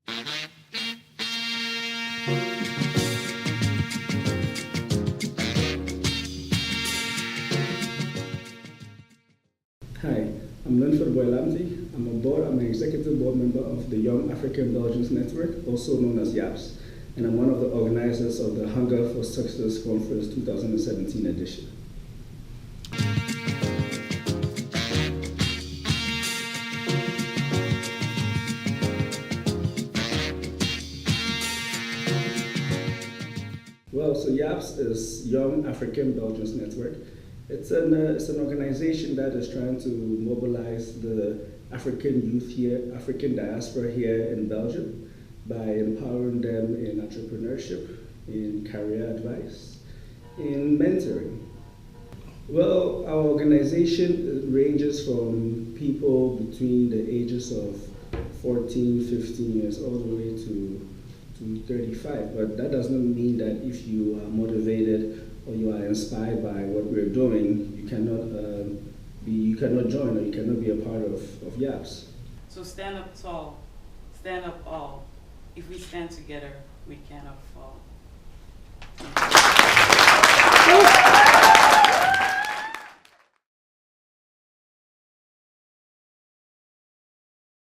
Hi, I'm Linford Boylamti. I'm an executive board member of the Young African Belgians Network, also known as YABS, and I'm one of the organizers of the Hunger for Success Conference 2017 edition. Well, so YABS is Young African Belgians Network. It's an organization that is trying to mobilize the African youth here, African diaspora here in Belgium, by empowering them in entrepreneurship, in career advice, in mentoring. Well, our organization ranges from people between the ages of 14, 15 years all the way to 35, but that doesn't mean that if you are motivated or you are inspired by what we're doing, you cannot join or you cannot be a part of YABS. So stand up tall, stand up all. If we stand together, we cannot fall.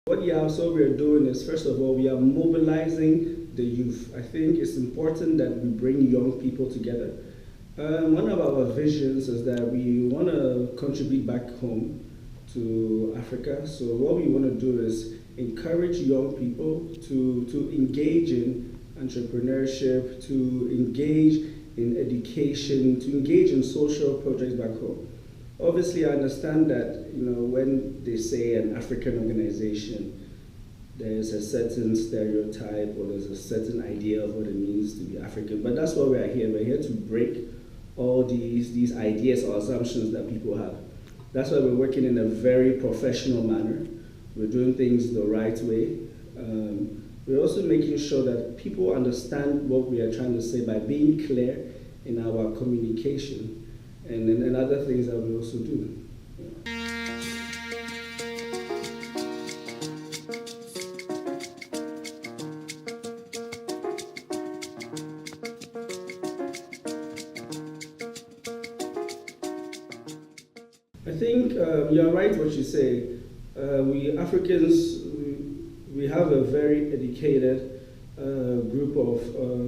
What we're doing is, first of all, we are mobilizing the youth. I think it's important that we bring young people together. One of our visions is that we want to contribute back home to Africa. So what we want to do is encourage young people to engage in entrepreneurship, to engage in education, to engage in social projects back home. Obviously, I understand that when they say an African organization, there's a certain stereotype or there's a certain idea of what it means to be African. But that's why we are here. We're here to break all these ideas or assumptions that people have. That's why we're working in a very professional manner. We're doing things the right way. We're also making sure that people understand what we are trying to say by being clear in our communication and other things that we also do. I think you're right what you say. We Africans, we have a very educated group of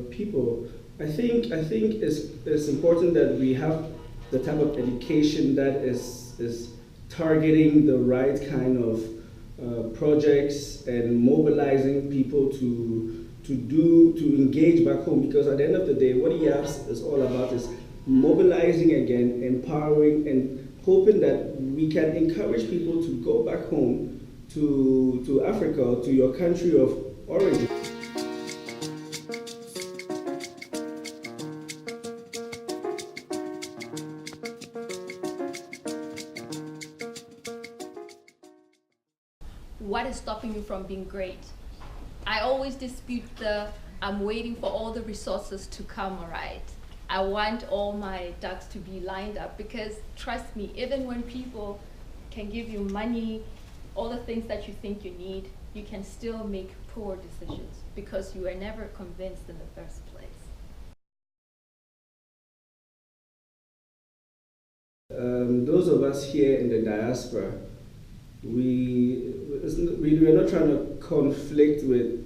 people. I think it's important that we have the type of education that is targeting the right kind of projects and mobilizing people to engage back home, because at the end of the day, what YABS is all about is mobilizing again, empowering, and hoping that we can encourage people to go back home to Africa or to your country of origin. What is stopping you from being great? I always dispute I'm waiting for all the resources to come, all right? I want all my ducks to be lined up, because trust me, even when people can give you money, all the things that you think you need, you can still make poor decisions because you were never convinced in the first place. Those of us here in the diaspora, we're not trying to conflict with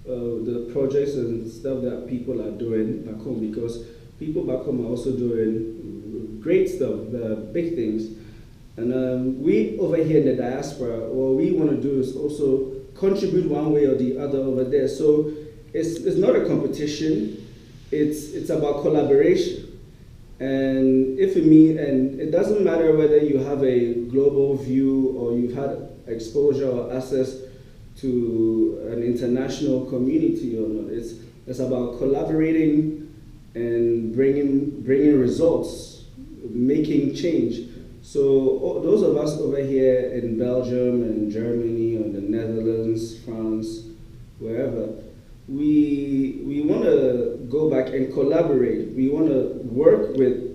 the projects and stuff that people are doing back home, because people back home are also doing great stuff, big things. And we over here in the diaspora, what we want to do is also contribute one way or the other over there. So it's not a competition, it's about collaboration. And it doesn't matter whether you have a global view or you've had exposure or access to an international community or not. It's about collaborating and bringing results, making change. So those of us over here in Belgium and Germany or the Netherlands, France, wherever, we want to go back and collaborate. We want to work with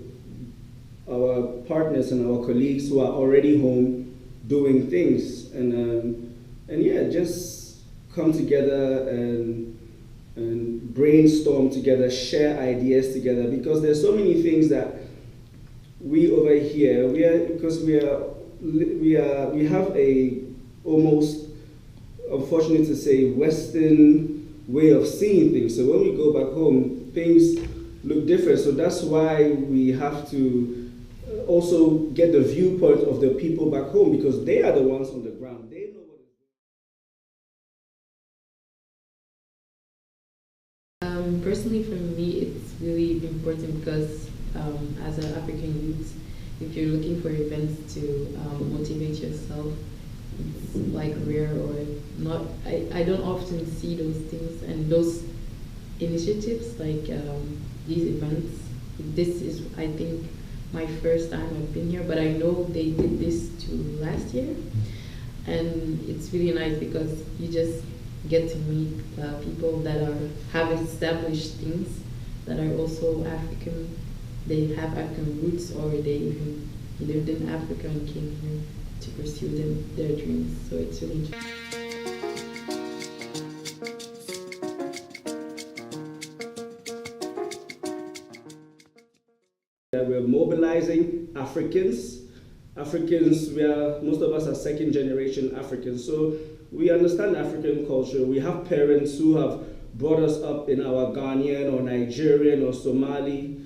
our partners and our colleagues who are already home doing things, and yeah, just come together and brainstorm together, share ideas together, because there's so many things that we over here, we have a almost, unfortunate to say, Western way of seeing things. So when we go back home, things look different. So that's why we have to also get the viewpoint of the people back home, because they are the ones on the ground. They know what Personally, for me, it's really important because as an African youth, if you're looking for events to motivate yourself, it's like rare or not. I don't often see those things and those initiatives like these events. This is, I think, my first time I've been here, but I know they did this too last year, and it's really nice because you just get to meet people that have established things that are also African. They have African roots, or they even lived in Africa and came here to pursue their dreams. So it's really interesting. We're mobilizing Africans. Most of us are second generation Africans. So we understand African culture. We have parents who have brought us up in our Ghanaian or Nigerian or Somali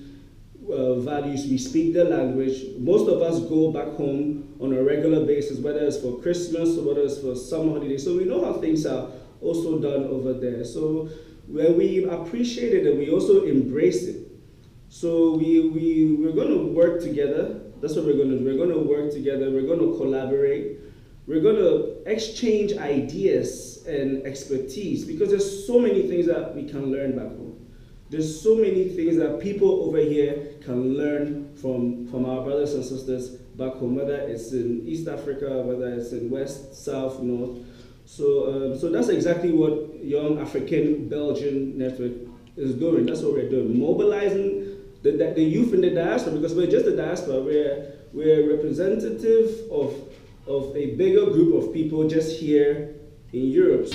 values. We speak the language. Most of us go back home on a regular basis, whether it's for Christmas or whether it's for summer holidays. So we know how things are also done over there. So when we appreciate it and we also embrace it. So we're going to work together. That's what we're going to do. We're going to work together. We're going to collaborate. We're going to exchange ideas and expertise, because there's so many things that we can learn back home. There's so many things that people over here can learn from our brothers and sisters back home, whether it's in East Africa, whether it's in West, South, North. So that's exactly what Young African Belgian Network is doing. That's what we're doing, mobilizing the youth in the diaspora, because we're just the diaspora. We're representative of a bigger group of people just here in Europe.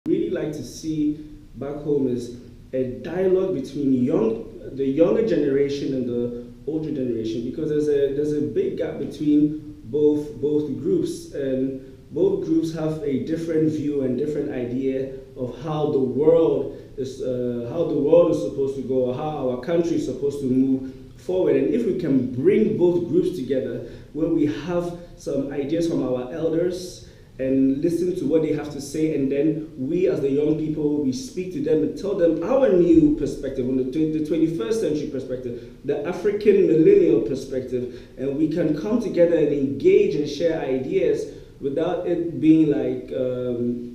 Really like to see back home is a dialogue between the younger generation and the older generation, because there's a big gap between both groups, and both groups have a different view and different idea of how the world is supposed to go, or how our country is supposed to move forward. And if we can bring both groups together, where we have some ideas from our elders and listen to what they have to say, and then we as the young people, we speak to them and tell them our new perspective on the 21st century perspective, the African millennial perspective, and we can come together and engage and share ideas without it being like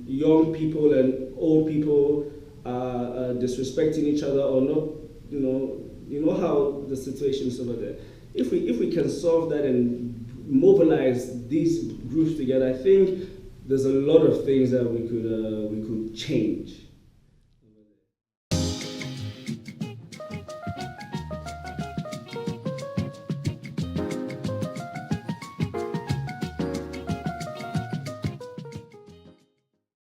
young people and old people disrespecting each other, or not, you know how the situation is over there. If we can solve that and mobilize these groups together, I think there's a lot of things that we could change.